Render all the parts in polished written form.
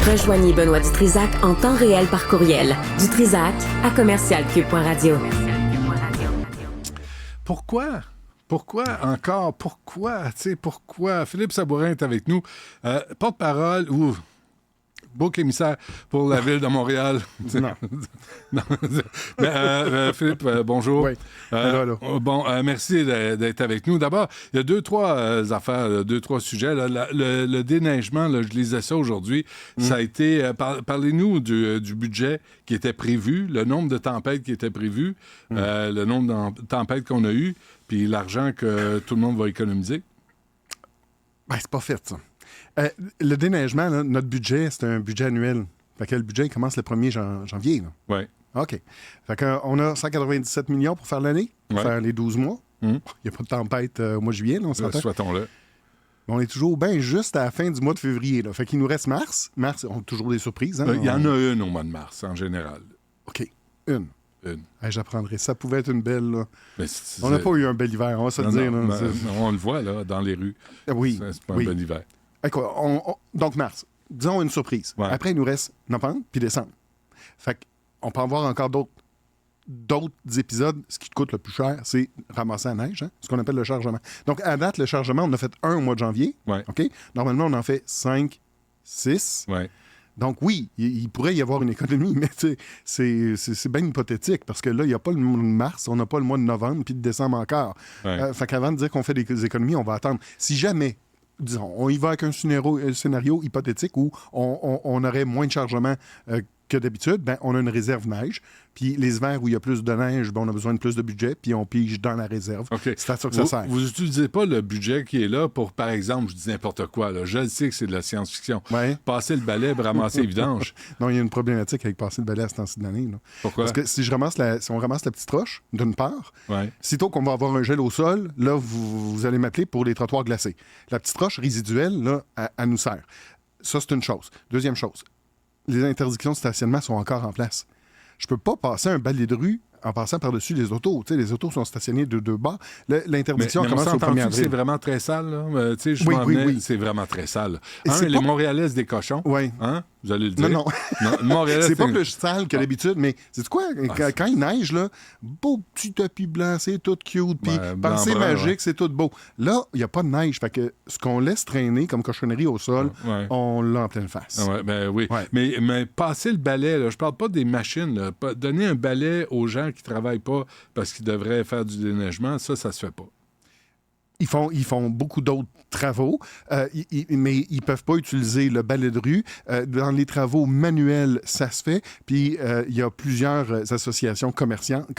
Rejoignez Benoît Dutrisac en temps réel par courriel. Dutrisac@commercialcube.radio. Pourquoi? Pourquoi encore? Pourquoi? Tu sais, pourquoi? Philippe Sabourin est avec nous. Porte-parole ou beau émissaire pour la Ville de Montréal. Non. Non. Mais, Philippe, bonjour. Oui. Allô. Bon, merci d'être avec nous. D'abord, il y a 2-3 affaires, 2-3 sujets. Là. Le déneigement, là, je lisais ça aujourd'hui. Ça a été... parlez-nous du budget qui était prévu, le nombre de tempêtes qui était prévu, le nombre de tempêtes qu'on a eues, puis l'argent que tout le monde va économiser. Ben, c'est pas fait, ça. Le déneigement, là, notre budget, c'est un budget annuel. Fait que le budget il commence le 1er janvier. Oui. OK. Fait qu'on a 197 millions pour faire l'année, pour faire les 12 mois. Il n'y a pas de tempête au mois de juillet, là, on s'entend. Souhaitons-le. Mais on est toujours bien juste à la fin du mois de février. Là. Fait qu'il nous reste mars. Mars, on a toujours des surprises. Hein? Il y en a une au mois de mars, en général. OK. Une. Hey, j'apprendrai. Ça pouvait être une belle... Là. On n'a pas eu un bel hiver, on va se le dire. Non, on le voit là, dans les rues. Oui. C'est pas un bel hiver. Donc, mars, disons une surprise. Ouais. Après, il nous reste novembre puis décembre. Fait qu'on peut avoir encore d'autres épisodes. Ce qui coûte le plus cher, c'est ramasser la neige, hein? Ce qu'on appelle le chargement. Donc, à date, le chargement, on a fait un au mois de janvier. Ouais. OK? Normalement, on en fait 5, 6. Ouais. Donc, oui, il pourrait y avoir une économie, mais c'est bien hypothétique parce que là, il n'y a pas le mois de mars, on n'a pas le mois de novembre puis de décembre encore. Ouais. Fait qu'avant de dire qu'on fait des économies, on va attendre. Si jamais, disons, on y va avec un scénario hypothétique où on aurait moins de chargement que d'habitude, ben, on a une réserve neige. Puis les hivers où il y a plus de neige, ben, on a besoin de plus de budget, puis on pige dans la réserve. Okay. C'est à ça que ça sert. Vous n'utilisez pas le budget qui est là pour, par exemple, je dis n'importe quoi, là. Je sais que c'est de la science-fiction. Ouais. Passer le balai, ramasser les vidanges. Non, il y a une problématique avec passer le balai à ce temps-ci de l'année. Là. Pourquoi? Parce que si on ramasse la petite roche, d'une part, Ouais. sitôt qu'on va avoir un gel au sol, là, vous allez m'appeler pour les trottoirs glacés. La petite roche résiduelle, là, elle nous sert. Ça, c'est une chose. Deuxième chose, les interdictions de stationnement sont encore en place. Je peux pas passer un balai de rue en passant par-dessus les autos. Tu sais, les autos sont stationnés de deux bas. L'interdiction mais commence au 1er avril. C'est vraiment très sale, là. Tu sais, Oui. c'est vraiment très sale. Et Les Montréalais, des cochons. Oui. Hein? Vous allez le dire. Non. Montréalais, c'est pas plus sale que d'habitude, mais c'est quoi? Quand il neige, là, beau petit tapis blanc, c'est tout cute, puis pensée magique, c'est tout beau. Là, il n'y a pas de neige, fait que ce qu'on laisse traîner comme cochonnerie au sol, on l'a en pleine face. Oui. Ouais. Mais passer le balai, là, je parle pas des machines, là, donner un balai aux gens qui travaillent pas parce qu'ils devraient faire du déneigement, ça se fait pas. Ils font beaucoup d'autres travaux, mais ils ne peuvent pas utiliser le balai de rue. Dans les travaux manuels, ça se fait. Puis, il y a plusieurs associations commerçantes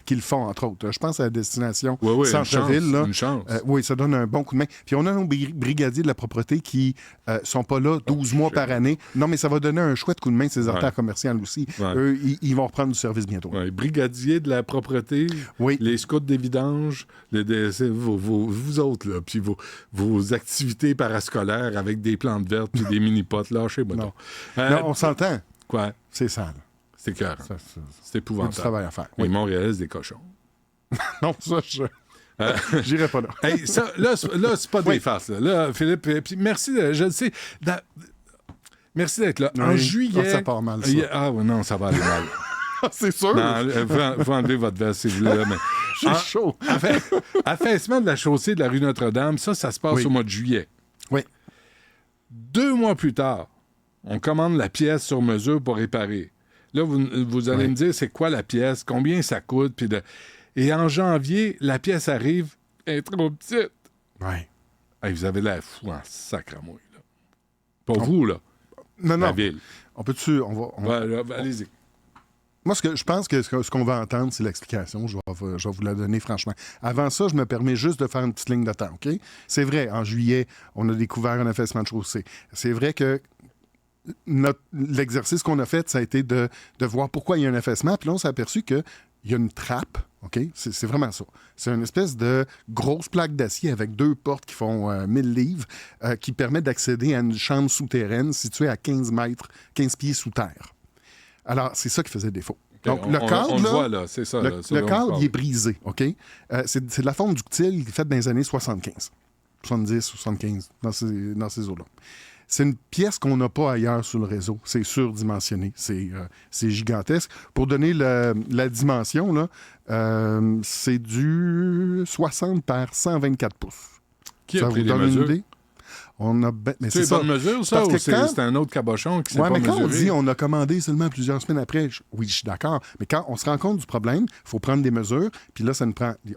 qui le font, entre autres. Je pense à la destination Centre-Ville. Une chance. Oui, ça donne un bon coup de main. Puis, on a nos brigadiers de la propreté qui sont pas là 12 mois par année. Non, mais ça va donner un chouette coup de main, ces artères commerciales aussi. Eux, ils vont reprendre du service bientôt. Brigadiers de la propreté, les scouts des vidanges, vous autres, là, puis vos activités parascolaires avec des plantes vertes puis des mini-potes, lâchez-moi donc. Non, on s'entend. Quoi? C'est sale. C'est cœur. C'est épouvantable. C'est du travail à faire. Les Montréalais, c'est des cochons. Non, ça, j'irai pas là. Hey, ça, là, c'est pas des farces. Là, Philippe, puis merci, je le sais. Merci d'être là. En juillet... Ça part mal, ça. Non, ça va aller mal. C'est sûr. Non, vous enlevez votre veste, si vous voulez. Mais... J'ai chaud. Affaissement de la chaussée de la rue Notre-Dame, ça se passe au mois de juillet. Oui. 2 mois plus tard, on commande la pièce sur mesure pour réparer. Là, vous allez me dire, c'est quoi la pièce? Combien ça coûte? Et en janvier, la pièce arrive, elle est trop petite. Oui. Hey, vous avez l'air fou en sacramouille, là. Pour vous, là. Non. La ville. On peut-tu... Allez-y. Moi, je pense que ce qu'on va entendre, c'est l'explication. Je vais vous la donner franchement. Avant ça, je me permets juste de faire une petite ligne de temps, OK? C'est vrai, en juillet, on a découvert un affaissement de chaussée. C'est vrai que l'exercice qu'on a fait, ça a été de voir pourquoi il y a un affaissement. Puis là, on s'est aperçu qu'il y a une trappe, OK? C'est vraiment ça. C'est une espèce de grosse plaque d'acier avec 2 portes qui font 1000 livres qui permet d'accéder à une chambre souterraine située à 15 pieds sous terre. Alors, c'est ça qui faisait défaut. Donc, le cadre, on le voit, là, c'est ça. Le cadre, il est brisé, OK? C'est de la fonte ductile faite dans les années 75. 70, 75, dans ces eaux-là. c'est une pièce qu'on n'a pas ailleurs sur le réseau. C'est surdimensionné. C'est gigantesque. Pour donner la dimension, là, c'est du 60 par 124 pouces. Qui a ça pris vous les donne mesures? une idée? Mais C'est ça. bonne mesure, ça, Parce ou que c'est un autre cabochon qui s'est pas mais quand mesuré? on dit on a commandé seulement plusieurs semaines après, oui, je suis d'accord. Mais quand on se rend compte du problème, il faut prendre des mesures. Puis là,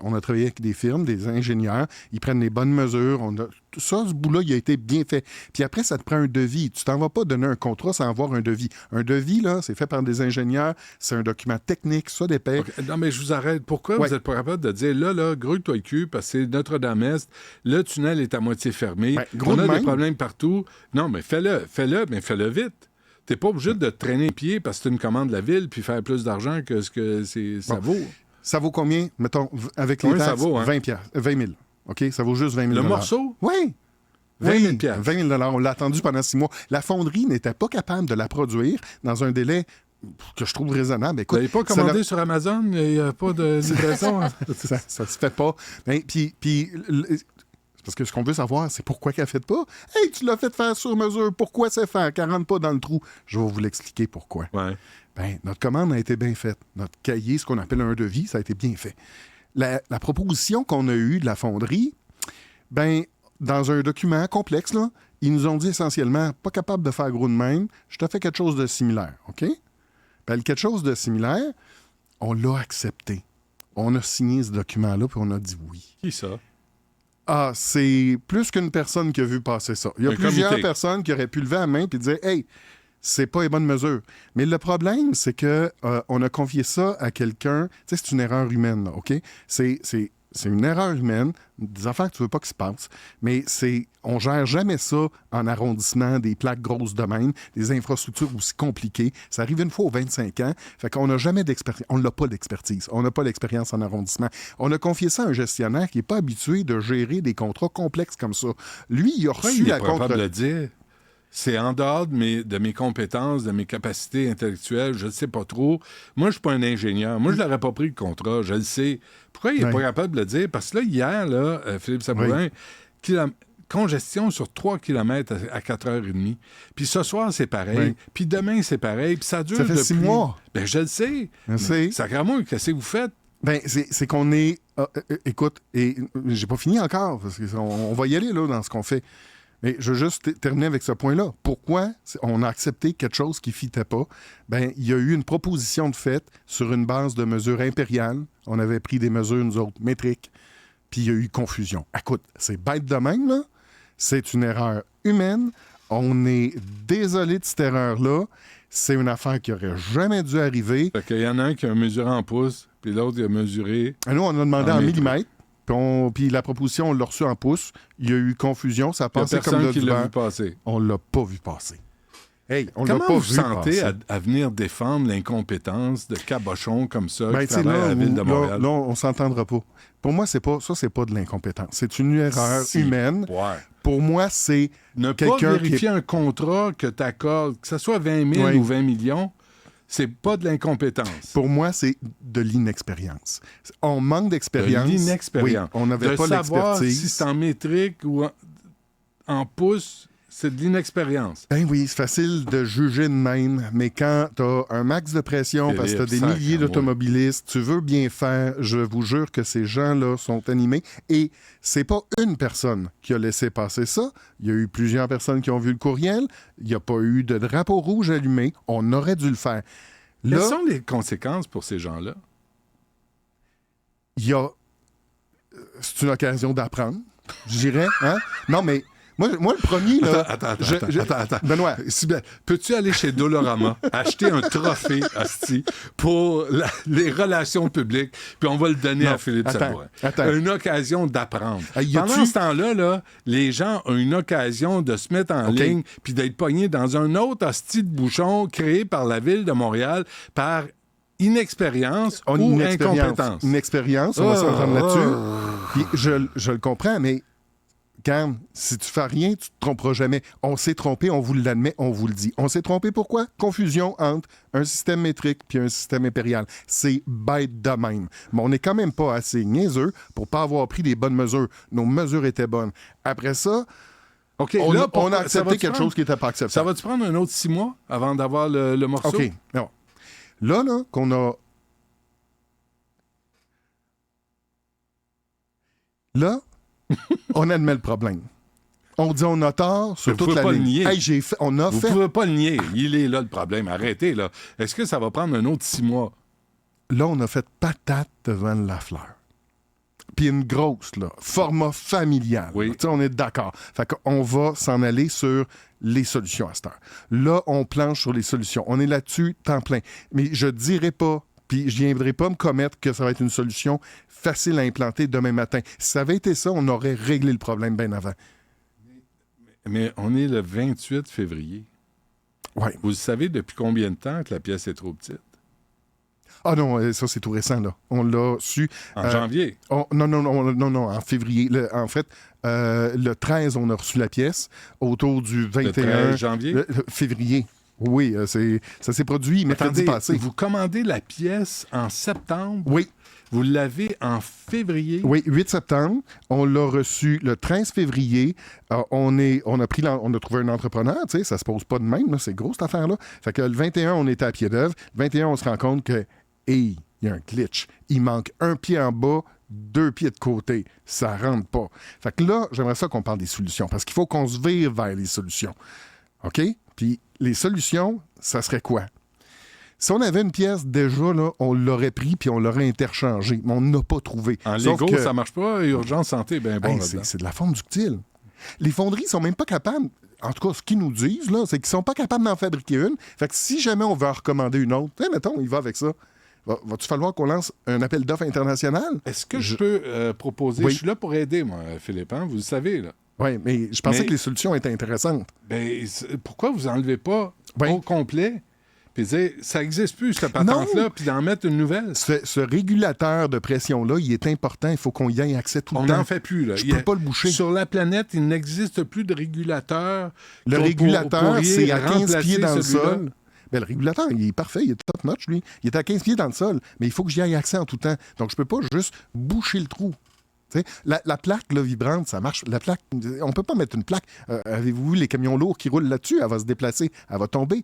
on a travaillé avec des firmes, des ingénieurs. Ils prennent les bonnes mesures. Ce bout-là, il a été bien fait. Puis après, ça te prend un devis. Tu t'en vas pas donner un contrat sans avoir un devis. Un devis, là, c'est fait par des ingénieurs. C'est un document technique, ça dépend. Okay. Non, mais je vous arrête. Pourquoi vous n'êtes pas capable de dire, là, grouille-toi le cul, parce que c'est Notre-Dame-Est, le tunnel est à moitié fermé, on a des problèmes partout. Non, mais fais-le, mais fais-le vite. T'es pas obligé de te traîner les pieds parce que c'est une commande de la ville puis faire plus d'argent que ce que ça vaut. Ça vaut combien, mettons, avec Combien les taxes? Ça vaut, hein? 20 000. OK? Ça vaut juste 20 000 Le morceau? Oui. 20 000 20 000 On l'a attendu pendant 6 mois. La fonderie n'était pas capable de la produire dans un délai que je trouve raisonnable. Écoute, vous n'avez pas commandé sur Amazon? Il n'y a pas de livraison? ça se fait pas. Puis parce que ce qu'on veut savoir, c'est pourquoi qu'elle ne fait pas. Hey, tu l'as fait faire sur mesure. Pourquoi c'est faire? Qu'elle ne rentre pas dans le trou. Je vais vous l'expliquer pourquoi. Ouais. Notre commande a été bien faite. Notre cahier, ce qu'on appelle un devis, ça a été bien fait. La proposition qu'on a eue de la fonderie, dans un document complexe, là, ils nous ont dit essentiellement, pas capable de faire gros de même, je te fais quelque chose de similaire, OK? Quelque chose de similaire, on l'a accepté. On a signé ce document-là, puis on a dit oui. Qui ça? Ah, c'est plus qu'une personne qui a vu passer ça. Il y a plusieurs personnes qui auraient pu lever la main et dire « Hey, c'est pas les bonnes mesures. » Mais le problème, c'est que on a confié ça à quelqu'un. Tu sais, c'est une erreur humaine, là, OK? C'est une erreur humaine, des affaires que tu veux pas que se passent, mais on gère jamais ça en arrondissement, des plaques grosses de même, des infrastructures aussi compliquées. Ça arrive une fois aux 25 ans, fait qu'on n'a jamais d'expertise. On n'a pas d'expertise. On n'a pas d'expérience en arrondissement. On a confié ça à un gestionnaire qui n'est pas habitué de gérer des contrats complexes comme ça. Lui, il a reçu la contre... capable de le dire. C'est en dehors de mes compétences, de mes capacités intellectuelles, je ne sais pas trop. Moi, je ne suis pas un ingénieur. Moi, je n'aurais pas pris le contrat, je le sais. Pourquoi il n'est pas capable de le dire? Parce que là, hier, Philippe Sabourin, congestion sur 3 km à 4h30. Puis ce soir, c'est pareil. Puis demain, c'est pareil. Puis ça dure depuis... Ça fait 6 mois. Je le sais. Sacrément, qu'est-ce que vous faites? C'est qu'on est... écoute, et j'ai pas fini encore, parce qu'on va y aller là, dans ce qu'on fait. Mais je veux juste terminer avec ce point-là. Pourquoi on a accepté quelque chose qui ne fitait pas? Il y a eu une proposition de fait sur une base de mesures impériales. On avait pris des mesures, nous autres, métriques, puis il y a eu confusion. Écoute, c'est bête de même, là. C'est une erreur humaine. On est désolé de cette erreur-là. C'est une affaire qui n'aurait jamais dû arriver. Fait qu'il y en a un qui a mesuré en pouces, puis l'autre, il a mesuré... Nous, on a demandé en millimètres. Puis la proposition, on l'a reçue en pouces. Il y a eu confusion. Ça a passé comme de qui l'a vu passer. On l'a pas vu passer. Hey, on Comment l'a pas vous vu sentez passer. à venir défendre l'incompétence de cabochons comme ça qui travaillent à la Ville de Montréal? Là, on s'entendra pas. Pour moi, c'est pas de l'incompétence. C'est une erreur humaine. Ouais. Pour moi, c'est ne pas vérifier un contrat que tu accordes, que ce soit 20 000 ou 20 millions, c'est pas de l'incompétence. Pour moi, c'est de l'inexpérience. On manque d'expérience. De l'inexpérience. Oui, on n'avait pas l'expertise. De savoir si c'est en métrique ou en pouces, c'est de l'inexpérience. Oui, c'est facile de juger de même, mais quand tu as un max de pression parce que tu as des milliers d'automobilistes, tu veux bien faire, je vous jure que ces gens-là sont animés. Et c'est pas une personne qui a laissé passer ça. Il y a eu plusieurs personnes qui ont vu le courriel. Il n'y a pas eu de drapeau rouge allumé. On aurait dû le faire. Quelles sont les conséquences pour ces gens-là? C'est une occasion d'apprendre, je dirais. Hein? Non, mais... Moi, le premier, là... Attends. Benoît. Peux-tu aller chez Dolorama, acheter un trophée, asti, pour les relations publiques, puis on va le donner à Philippe Sabourin. Une occasion d'apprendre. Pendant ce temps-là, là, les gens ont une occasion de se mettre en ligne, puis d'être pognés dans un autre asti de bouchon créé par la Ville de Montréal, par inexpérience ou incompétence. Une expérience, on va s'entendre là-dessus. Puis je le comprends, mais... Quand, si tu fais rien, tu te tromperas jamais. On s'est trompé, on vous l'admet, on vous le dit. On s'est trompé pourquoi? Confusion entre un système métrique puis un système impérial. C'est bête de même. Mais on n'est quand même pas assez niaiseux pour pas avoir pris les bonnes mesures. Nos mesures étaient bonnes. Après ça, OK, On, là, on a ça accepté va-tu quelque prendre- chose qui n'était pas acceptable. Ça va-tu prendre un autre 6 mois avant d'avoir le morceau? OK, non. Là, qu'on a... Là, on admet le problème. On dit on a tort sur Vous toute pouvez la pas le ligne. nier. Hey, on a Vous fait... pouvez pas le nier. Il est là, le problème. Arrêtez, là. Est-ce que ça va prendre un autre 6 mois? Là, on a fait patate devant la fleur. Puis une grosse, là, format familial. Oui. Tu sais, on est d'accord. Fait qu'on va s'en aller sur les solutions à cette heure. Là, on planche sur les solutions. On est là-dessus, temps plein. Mais je dirais pas, puis je viendrai pas me commettre que ça va être une solution facile à implanter demain matin. Si ça avait été ça, on aurait réglé le problème bien avant. Mais on est le 28 février. Ouais. Vous savez depuis combien de temps que la pièce est trop petite? Ah non, ça, c'est tout récent, là. On l'a su... En janvier. Non, en février. En fait, le 13, on a reçu la pièce. Autour du 21... Le 13 janvier? Février. Oui, ça s'est produit mercredi passé. Vous commandez la pièce en septembre? Oui. Vous l'avez en février? Oui, 8 septembre. On l'a reçu le 13 février. On a trouvé un entrepreneur, tu sais, ça se pose pas de même, là, c'est gros cette affaire-là. Fait que le 21, on était à pied d'œuvre. Le 21, on se rend compte que, hey, il y a un glitch. Il manque un pied en bas, 2 pieds de côté. Ça rentre pas. Fait que là, j'aimerais ça qu'on parle des solutions, parce qu'il faut qu'on se vire vers les solutions. OK? Puis les solutions, ça serait quoi? Si on avait une pièce déjà, là, on l'aurait pris puis on l'aurait interchangé, mais on n'a pas trouvé. En Sauf Lego, que- ça marche pas. Urgence santé, ben bon. Hey, là-dedans. c'est de la forme ductile. Les fonderies sont même pas capables, en tout cas, ce qu'ils nous disent, là, c'est qu'ils sont pas capables d'en fabriquer une. Fait que si jamais on veut en recommander une autre, mettons, il va avec ça. Va-tu falloir qu'on lance un appel d'offres international? Est-ce que je peux proposer... Oui. Je suis là pour aider, moi, Philippe, hein, vous le savez, là. Oui, mais je pensais Mais- que les solutions étaient intéressantes. Ben, pourquoi vous enlevez pas Oui. au complet puis dire, ça n'existe plus, cette patente-là, puis d'en mettre une nouvelle? Ce régulateur de pression-là, il est important. Il faut qu'on y ait accès tout On le temps. n'en fait plus, là. Je Il y a- peux pas le boucher. Sur la planète, il n'existe plus de régulateur. Le pour- régulateur, pourriez c'est à 15 remplacer pieds dans le celui-là. sol. Ben, le régulateur, il est parfait, il est top-notch, lui. Il est à 15 pieds dans le sol, mais il faut que j'y aille accès en tout temps. Donc, je peux pas juste boucher le trou. Tu sais, la plaque là, vibrante, ça marche. La plaque, on peut pas mettre une plaque. Avez-vous vu les camions lourds qui roulent là-dessus? Elle va se déplacer, elle va tomber.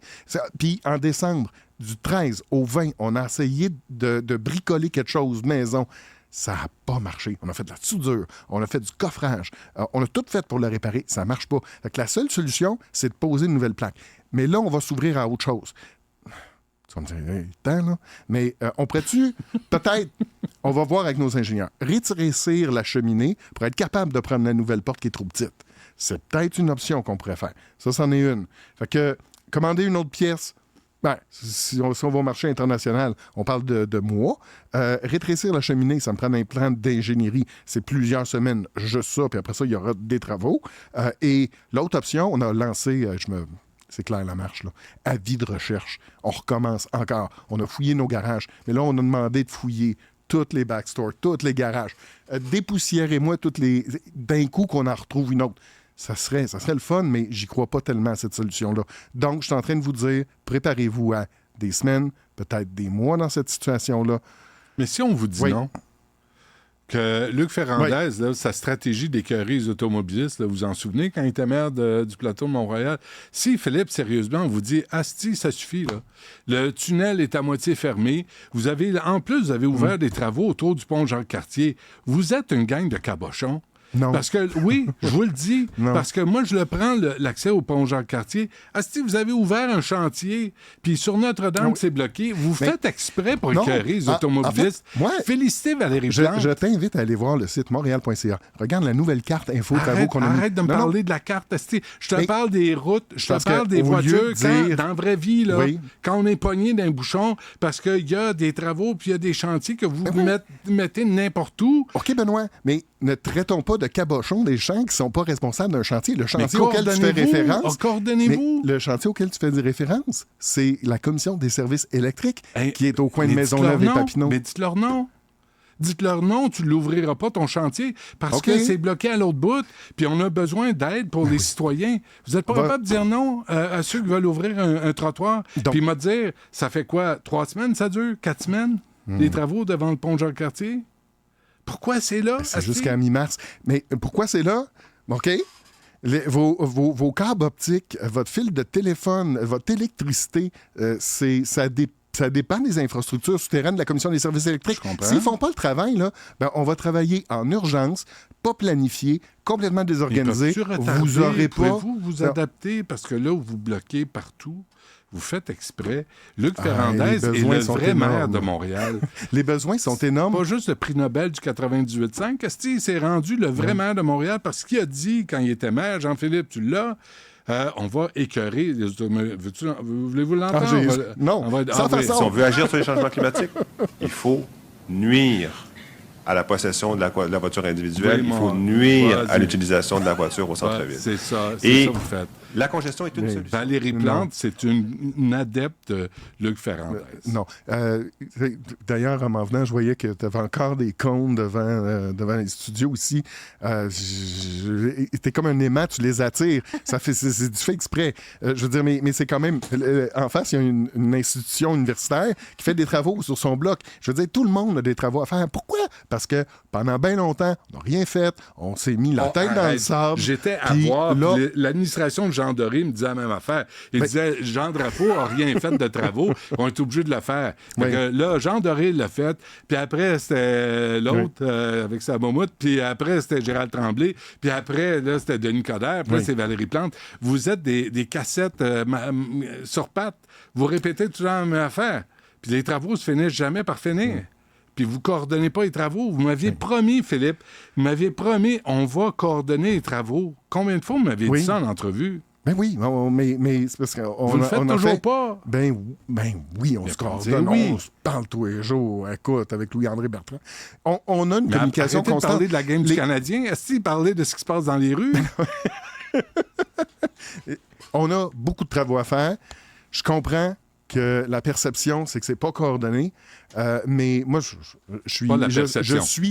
Puis en décembre, du 13 au 20, on a essayé de bricoler quelque chose maison. Ça n'a pas marché. On a fait de la soudure, on a fait du coffrage, on a tout fait pour le réparer. Ça ne marche pas. Fait que la seule solution, c'est de poser une nouvelle plaque. Mais là, on va s'ouvrir à autre chose. Tu vas me dire, hey, temps, là. Mais on pourrait-tu, peut-être, on va voir avec nos ingénieurs, rétrécir la cheminée pour être capable de prendre la nouvelle porte qui est trop petite. C'est peut-être une option qu'on pourrait faire. Ça, c'en est une. Fait que, commander une autre pièce, ben, si on va au marché international, on parle de mois. Rétrécir la cheminée, ça me prend un plan d'ingénierie. C'est plusieurs semaines, juste ça, puis après ça, il y aura des travaux. Et l'autre option, on a lancé, c'est clair la marche, là, avis de recherche. On recommence encore. On a fouillé nos garages, mais là, on a demandé de fouiller toutes les backstores, tous les garages. Dépoussiérez-moi toutes les... d'un coup qu'on en retrouve une autre. Ça serait le fun, mais j'y crois pas tellement à cette solution-là. Donc, je suis en train de vous dire, préparez-vous à des semaines, peut-être des mois dans cette situation-là. Mais si on vous dit Oui. non, que Luc Ferrandez, là, sa stratégie d'écœurer les automobilistes, là, vous vous en souvenez quand il était maire du plateau de Mont-Royal? Si Philippe, sérieusement, on vous dit « Asti, ça suffit, là. Le tunnel est à moitié fermé. En plus, vous avez ouvert des travaux autour du pont Jacques-Cartier. Vous êtes une gang de cabochons. » Non. Parce que, oui, je vous le dis, Non. parce que moi, je le prends, l'accès au pont Jacques-Cartier. Asti, vous avez ouvert un chantier, puis sur Notre-Dame, c'est bloqué. Vous faites exprès pour Non. écœurer les En automobilistes. fait, moi, Félicitez Valérie Plante. Je t'invite à aller voir le site montréal.ca. Regarde la nouvelle carte info-travaux Arrête, qu'on a mis. arrête de me Non, non. parler de la carte. Asti. Je te Mais- parle des routes, je te parce parle que des au lieu voitures. de dire- Dans la vraie vie, là, Oui. quand on est pogné d'un bouchon, parce qu'il y a des travaux puis il y a des chantiers que vous mettez n'importe où. OK, Benoît, mais ne traitons pas de cabochons des gens qui ne sont pas responsables d'un chantier. Le Mais chantier auquel tu fais coordonnez-vous. référence... Coordonnez-vous. Mais le chantier auquel tu fais des références, c'est la Commission des services électriques Hey, qui est au coin de mais Maisonneuve et dites-leur non. Papineau. Mais dites-leur non. Dites-leur non, tu ne l'ouvriras pas, ton chantier, parce OK. que c'est bloqué à l'autre bout, puis on a besoin d'aide pour les citoyens. Vous n'êtes pas Va- capable de dire non à ceux qui veulent ouvrir un trottoir, Donc- puis me dire, ça fait quoi, 3 semaines ça dure, 4 semaines, les travaux devant le pont Jacques-Cartier? Pourquoi c'est là? C'est Asti? jusqu'à mi-mars. Mais pourquoi c'est là? OK? Vos câbles optiques, votre fil de téléphone, votre électricité, ça dépend des infrastructures souterraines de la Commission des services électriques. S'ils ne font pas le travail, là, on va travailler en urgence, pas planifié, complètement désorganisé. Vous aurez pas... Pouvez-vous vous adapter? Parce que là où vous bloquez partout, vous faites exprès. Luc Ferrandez est le vrai maire de Montréal. Les besoins sont énormes. Pas juste le prix Nobel du 98.5. Est-ce qu'il s'est rendu le vrai maire de Montréal? Parce qu'il a dit, quand il était maire, Jean-Philippe, tu l'as, on va écœurer. Voulez-vous l'entendre? Non. Si on veut agir sur les changements climatiques, il faut nuire à la possession de la voiture individuelle. Il faut nuire à l'utilisation de la voiture au centre-ville. C'est ça. Et ça que vous faites. La congestion est une solution. Valérie Plante, c'est une adepte de Luc Ferrandez. Non. D'ailleurs, en m'en venant, je voyais que tu avais encore des cônes devant les studios ici. T'es comme un aimant, tu les attires. C'est du fait exprès. Je veux dire, mais c'est quand même... en face, il y a une institution universitaire qui fait des travaux sur son bloc. Je veux dire, tout le monde a des travaux à faire. Pourquoi? Parce que pendant bien longtemps, on n'a rien fait. On s'est mis la tête dans le sable. J'étais à voir. L'administration de Jean Doré me disait la même affaire. Il disait, Jean Drapeau n'a rien fait de travaux. On est obligé de le faire. Là, Jean Doré l'a fait. Puis après, c'était l'autre avec sa moumoute. Puis après, c'était Gérald Tremblay. Puis après, là, c'était Denis Coderre. Puis là, c'est Valérie Plante. Vous êtes des cassettes sur pattes. Vous répétez toujours la même affaire. Puis les travaux se finissent jamais par finir. Puis vous ne coordonnez pas les travaux. Vous m'aviez promis, Philippe, on va coordonner les travaux. Combien de fois vous m'aviez dit ça en entrevue? Ben oui, mais c'est parce qu'on vous ne le faites toujours pas. Ben oui, on se coordonne, on se parle tous les jours. Écoute, avec Louis-André Bertrand. On a une communication constante. De parler de la game du Canadien. Est-ce qu'il parlait de ce qui se passe dans les rues? On a beaucoup de travaux à faire. Je comprends que la perception, c'est que c'est pas coordonné. Mais moi, je suis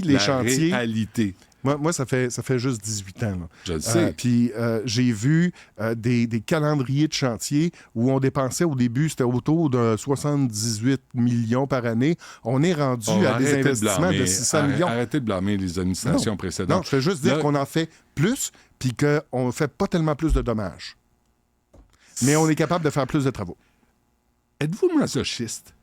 les chantiers. La réalité. Moi, ça fait juste 18 ans. Là. Je le sais. Puis j'ai vu des calendriers de chantier où on dépensait au début, c'était autour de 78 millions par année. On est rendu à des investissements de 600 millions. Arrêtez de blâmer les administrations précédentes. Non, je fais juste dire qu'on en fait plus puis qu'on ne fait pas tellement plus de dommages. Mais on est capable de faire plus de travaux. Êtes-vous masochiste?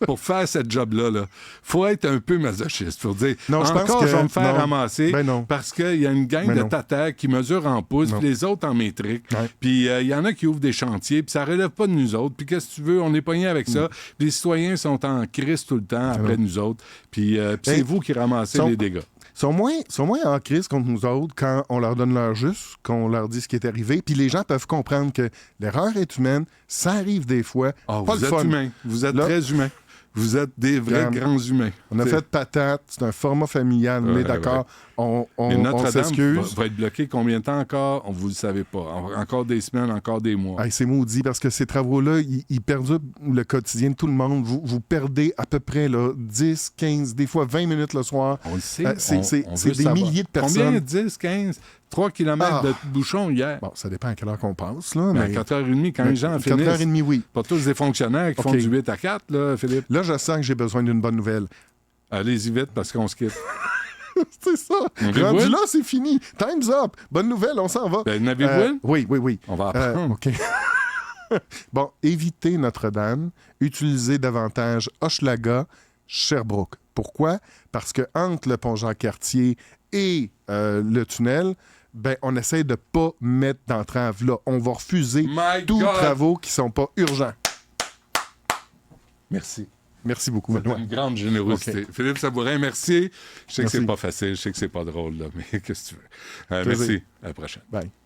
Pour faire cette job-là, faut être un peu masochiste pour dire non, je vais me faire ramasser parce qu'il y a une gang de tatas qui mesurent en pouces, puis les autres en métrique. Puis il y en a qui ouvrent des chantiers, puis ça relève pas de nous autres. Puis qu'est-ce que tu veux? On est pognés avec ça. Puis les citoyens sont en crise tout le temps après nous autres. Puis c'est vous qui ramassez les dégâts. Sont moins en crise contre nous autres quand on leur donne leur juste, qu'on leur dit ce qui est arrivé. Puis les gens peuvent comprendre que l'erreur est humaine, ça arrive des fois. Vous êtes humain. Vous êtes très humain. Vous êtes des vrais grands humains. On a fait patate, c'est un format familial, mais d'accord, on s'excuse. Va être bloqué combien de temps encore? Vous ne le savez pas. Encore des semaines, encore des mois. C'est maudit, parce que ces travaux-là, ils perdent le quotidien de tout le monde. Vous perdez à peu près 10, 15, des fois 20 minutes le soir. On le sait. C'est des milliers de personnes. Combien? 10, 15? 3 km de bouchon hier. Bon, ça dépend à quelle heure qu'on passe. Là, mais à 4h30, quand les gens finissent. 4h30, oui. Pas tous des fonctionnaires qui font du 8 à 4, là, Philippe. Là, je sens que j'ai besoin d'une bonne nouvelle. Allez-y vite, parce qu'on se quitte. C'est ça. Rendu là, c'est fini. Time's up. Bonne nouvelle, on s'en va. N'avez-vous? Oui. On va apprendre. OK. Bon, évitez Notre-Dame. Utilisez davantage Hochelaga, Sherbrooke. Pourquoi? Parce que entre le pont Jean-Cartier et le tunnel, on essaie de ne pas mettre d'entrave là. On va refuser tous travaux qui ne sont pas urgents. Merci. Merci beaucoup, Benoît. Une grande générosité. Okay. Philippe Sabourin, merci. Je sais que c'est pas facile, je sais que c'est pas drôle, là, mais qu'est-ce que tu veux. Merci. À la prochaine. Bye.